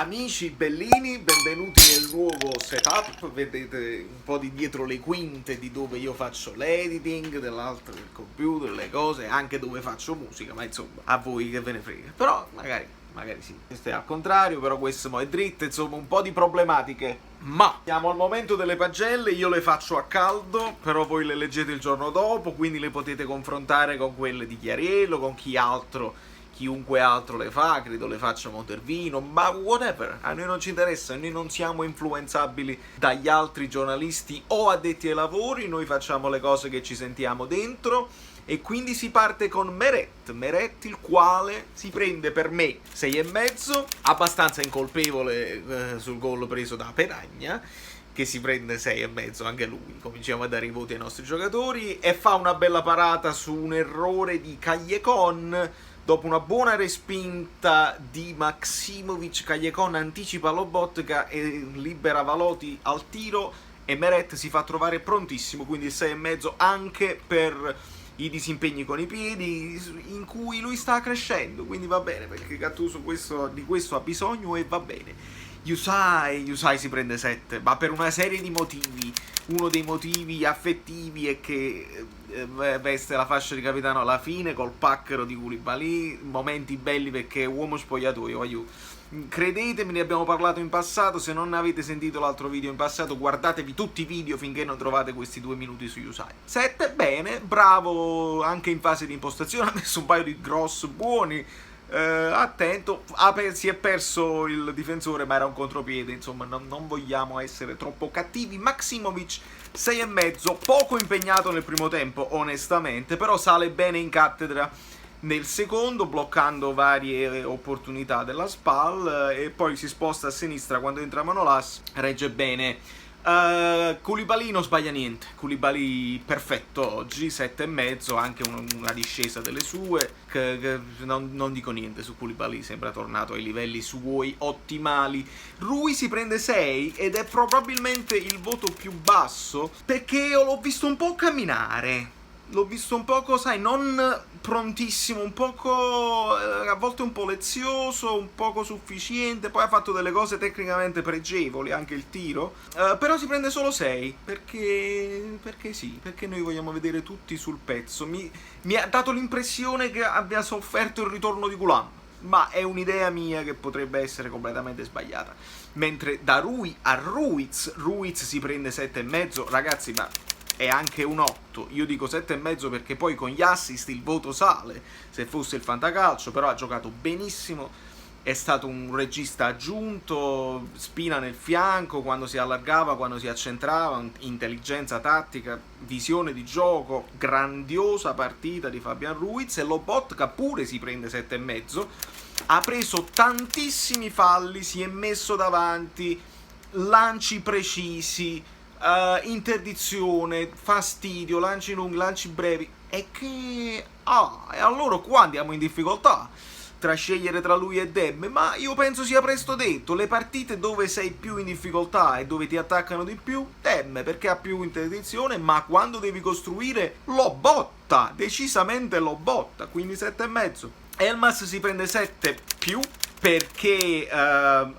Amici bellini, benvenuti nel nuovo setup. Vedete un po' di dietro le quinte di dove io faccio l'editing, dell'altro del computer, le cose, anche dove faccio musica, ma insomma, a voi che ve ne frega. Però magari sì, questo è al contrario, però questo mo è dritto, insomma un po' di problematiche. Ma siamo al momento delle pagelle, io le faccio a caldo, però voi le leggete il giorno dopo, quindi le potete confrontare con quelle di Chiariello, con chiunque altro le fa, credo le faccia Montervino, ma whatever, a noi non ci interessa, noi non siamo influenzabili dagli altri giornalisti o addetti ai lavori, noi facciamo le cose che ci sentiamo dentro. E quindi si parte con Meret, il quale si prende per me 6,5, abbastanza incolpevole sul gol preso da Petagna, che si prende 6,5 anche lui. Cominciamo a dare i voti ai nostri giocatori e fa una bella parata su un errore di Callecon. Dopo una buona respinta di Maksimovic, Callecon anticipa Lobotka e libera Valoti al tiro e Meret si fa trovare prontissimo, quindi il 6,5 anche per i disimpegni con i piedi in cui lui sta crescendo, quindi va bene, perché Gattuso di questo ha bisogno e va bene. Yusai si prende 7, ma per una serie di motivi. Uno dei motivi affettivi è che veste la fascia di capitano alla fine col pacchero di Koulibaly, momenti belli perché è uomo spogliatoio, aiuto. Credetemi, ne abbiamo parlato in passato, se non avete sentito l'altro video in passato guardatevi tutti i video finché non trovate questi 2 minuti su Yusai. 7, bene, bravo anche in fase di impostazione, ha messo un paio di cross buoni, attento, si è perso il difensore ma era un contropiede, insomma non vogliamo essere troppo cattivi. Maksimovic 6,5, poco impegnato nel primo tempo onestamente, però sale bene in cattedra nel secondo, bloccando varie opportunità della SPAL, e poi si sposta a sinistra quando entra Manolas, regge bene. Koulibaly non sbaglia niente, Koulibaly perfetto oggi, 7,5, anche una discesa delle sue, non dico niente su Koulibaly, sembra tornato ai livelli suoi ottimali. Rui si prende 6 ed è probabilmente il voto più basso perché l'ho visto un po' camminare. L'ho visto un poco, sai, non prontissimo, un poco, a volte un po' lezioso, un poco sufficiente, poi ha fatto delle cose tecnicamente pregevoli, anche il tiro, però si prende solo 6, perché sì, perché noi vogliamo vedere tutti sul pezzo. Mi ha dato l'impressione che abbia sofferto il ritorno di Gulam, ma è un'idea mia che potrebbe essere completamente sbagliata. Mentre da Rui a Ruiz si prende 7,5, ragazzi, ma è anche un 8, io dico 7,5 perché poi con gli assist il voto sale, se fosse il fantacalcio, però ha giocato benissimo, è stato un regista aggiunto, spina nel fianco quando si allargava, quando si accentrava, intelligenza tattica, visione di gioco, grandiosa partita di Fabian Ruiz. E Lobotka pure si prende 7,5, ha preso tantissimi falli, si è messo davanti, lanci precisi, interdizione, fastidio, lanci lunghi, lanci brevi, e allora qua andiamo in difficoltà tra scegliere tra lui e Demme. Ma io penso sia presto detto, le partite dove sei più in difficoltà e dove ti attaccano di più, Demme, perché ha più interdizione, ma quando devi costruire lo botta, decisamente lo botta, quindi 7,5. Elmas si prende 7 più perché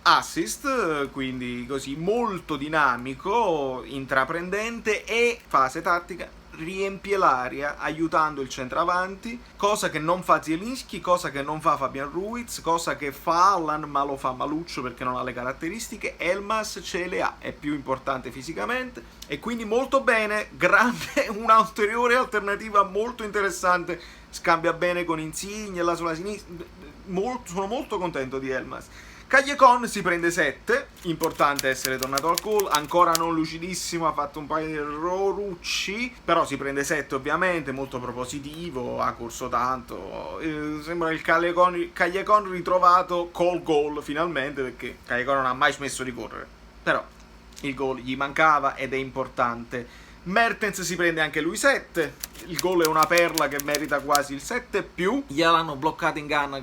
assist, quindi così molto dinamico, intraprendente, e fase tattica, riempie l'area aiutando il centravanti, cosa che non fa Zielinski, cosa che non fa Fabian Ruiz, cosa che fa Allan ma lo fa maluccio perché non ha le caratteristiche. Elmas ce le ha, è più importante fisicamente e quindi molto bene, grande, un'ulteriore alternativa molto interessante, scambia bene con Insigne là sulla sinistra. Sono molto contento di Elmas. Callecon si prende 7, importante essere tornato al gol, ancora non lucidissimo, ha fatto un paio di errorucci, però si prende 7 ovviamente, molto propositivo, ha corso tanto, sembra il Callecon ritrovato col gol finalmente, perché Callecon non ha mai smesso di correre, però il gol gli mancava ed è importante. Mertens si prende anche lui 7, il gol è una perla che merita quasi il 7+, gliel'hanno bloccato in canna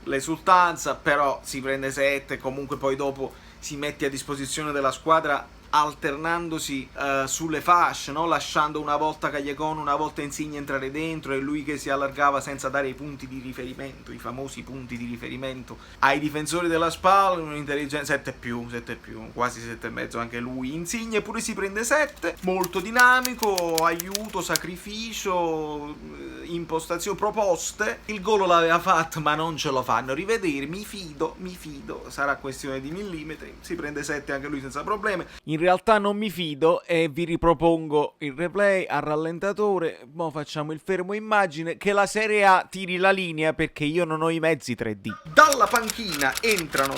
l'esultanza, però si prende 7, comunque poi dopo si mette a disposizione della squadra alternandosi sulle fasce, no? Lasciando una volta Callejon, una volta Insigne entrare dentro, e lui che si allargava senza dare i punti di riferimento, i famosi punti di riferimento ai difensori della SPAL. Un'intelligenza 7+, quasi 7,5 anche lui. Insigne pure si prende 7, molto dinamico, aiuto, sacrificio, impostazione, proposte. Il gol l'aveva fatto ma non ce lo fanno rivedere, mi fido, sarà questione di millimetri, si prende 7 anche lui senza problemi. In realtà non mi fido e vi ripropongo il replay a rallentatore. Mo facciamo il fermo immagine, che la Serie A tiri la linea perché io non ho i mezzi 3D. Dalla panchina entrano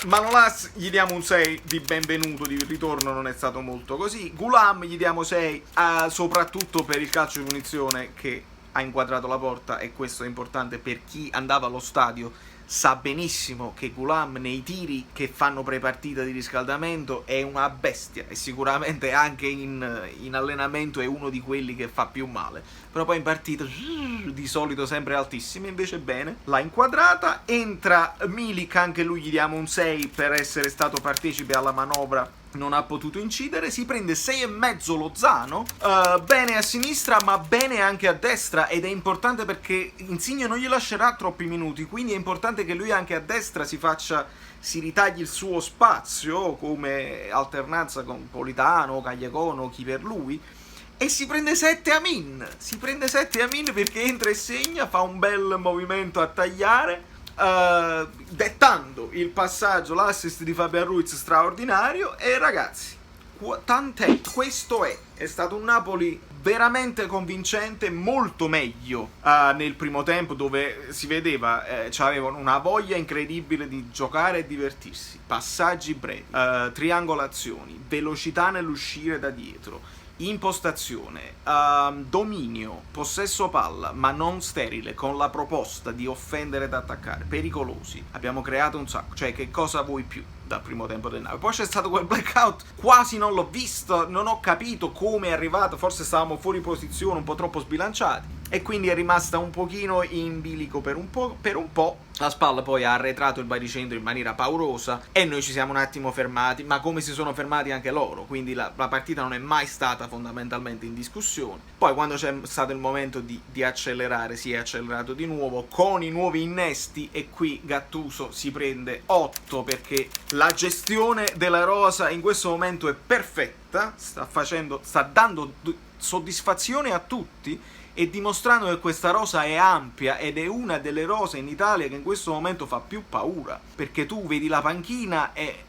Manolas, gli diamo un 6 di benvenuto, di ritorno non è stato molto così. Ghoulam gli diamo 6 soprattutto per il calcio di punizione che ha inquadrato la porta, e questo è importante per chi andava allo stadio. Sa benissimo che Ghoulam nei tiri che fanno prepartita di riscaldamento è una bestia, e sicuramente anche in allenamento è uno di quelli che fa più male, però poi in partita di solito sempre altissimo. Invece bene, l'ha inquadrata. Entra Milik, anche lui gli diamo un 6 per essere stato partecipe alla manovra, non ha potuto incidere. Si prende 6,5 Lozano, bene a sinistra ma bene anche a destra, ed è importante perché Insigne non gli lascerà troppi minuti, quindi è importante che lui anche a destra si ritagli il suo spazio come alternanza con Politano, Callejon o chi per lui. E si prende 7 Amin, perché entra e segna, fa un bel movimento a tagliare, dettando il passaggio, l'assist di Fabian Ruiz straordinario. E ragazzi, tant'è, questo è stato un Napoli veramente convincente, molto meglio nel primo tempo, dove si vedeva avevano una voglia incredibile di giocare e divertirsi, passaggi brevi, triangolazioni, velocità nell'uscire da dietro, impostazione, dominio, possesso palla ma non sterile, con la proposta di offendere ed attaccare, pericolosi. Abbiamo creato un sacco, cioè che cosa vuoi più dal primo tempo del Napoli? Poi c'è stato quel blackout, quasi non l'ho visto, non ho capito come è arrivato, forse stavamo fuori posizione, un po' troppo sbilanciati, e quindi è rimasta un pochino in bilico per un po'. La SPAL poi ha arretrato il baricentro in maniera paurosa e noi ci siamo un attimo fermati, ma come si sono fermati anche loro, quindi la partita non è mai stata fondamentalmente in discussione. Poi quando c'è stato il momento di accelerare, si è accelerato di nuovo con i nuovi innesti, e qui Gattuso si prende 8 perché la gestione della rosa in questo momento è perfetta, sta dando soddisfazione a tutti, e dimostrando che questa rosa è ampia ed è una delle rose in Italia che in questo momento fa più paura, perché tu vedi la panchina e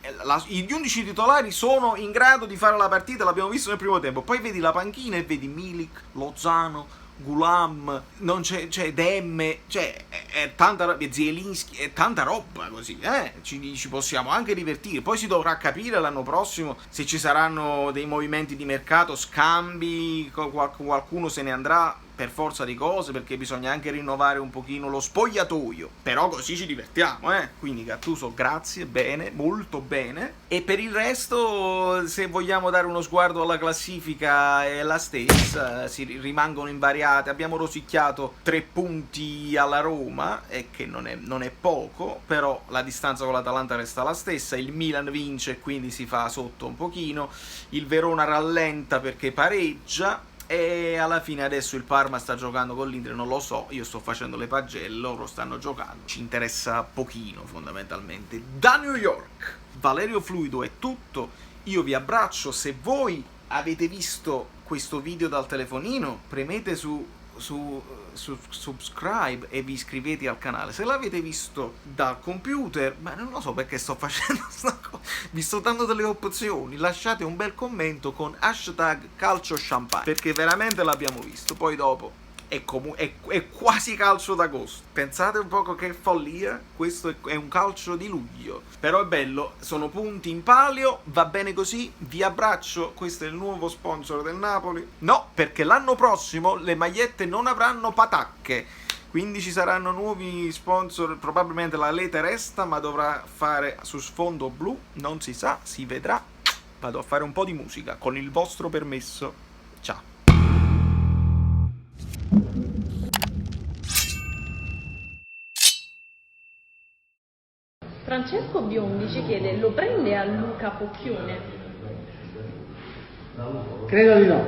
gli 11 titolari sono in grado di fare la partita, l'abbiamo visto nel primo tempo, poi vedi la panchina e vedi Milik, Lozano, Ghoulam, non c'è Demme, è tanta roba, Zielinski, è tanta roba così, ci possiamo anche divertire. Poi si dovrà capire l'anno prossimo se ci saranno dei movimenti di mercato, scambi, qualcuno se ne andrà per forza di cose, perché bisogna anche rinnovare un pochino lo spogliatoio, però così ci divertiamo, quindi Gattuso grazie, bene, molto bene. E per il resto, se vogliamo dare uno sguardo alla classifica, è la stessa, rimangono invariate, abbiamo rosicchiato 3 punti alla Roma, e che non è poco, però la distanza con l'Atalanta resta la stessa, il Milan vince quindi si fa sotto un pochino, il Verona rallenta perché pareggia, e alla fine adesso il Parma sta giocando con l'Inter, non lo so, io sto facendo le pagelle, loro stanno giocando, ci interessa pochino fondamentalmente. Da New York, Valerio Fluido è tutto, io vi abbraccio. Se voi avete visto questo video dal telefonino, premete su subscribe e vi iscrivete al canale. Se l'avete visto dal computer, ma non lo so perché sto facendo sta cosa, vi sto dando delle opzioni, lasciate un bel commento con #calciochampagne, perché veramente l'abbiamo visto. Poi dopo è quasi calcio d'agosto, pensate un poco che follia, questo è un calcio di luglio, però è bello, sono punti in palio, va bene così, vi abbraccio. Questo è il nuovo sponsor del Napoli, no, perché l'anno prossimo le magliette non avranno patacche, quindi ci saranno nuovi sponsor, probabilmente la Lete resta ma dovrà fare su sfondo blu, non si sa, si vedrà. Vado a fare un po' di musica con il vostro permesso, ciao. Francesco Biondi ci chiede, lo prende a Luca Pocchione? Credo di no.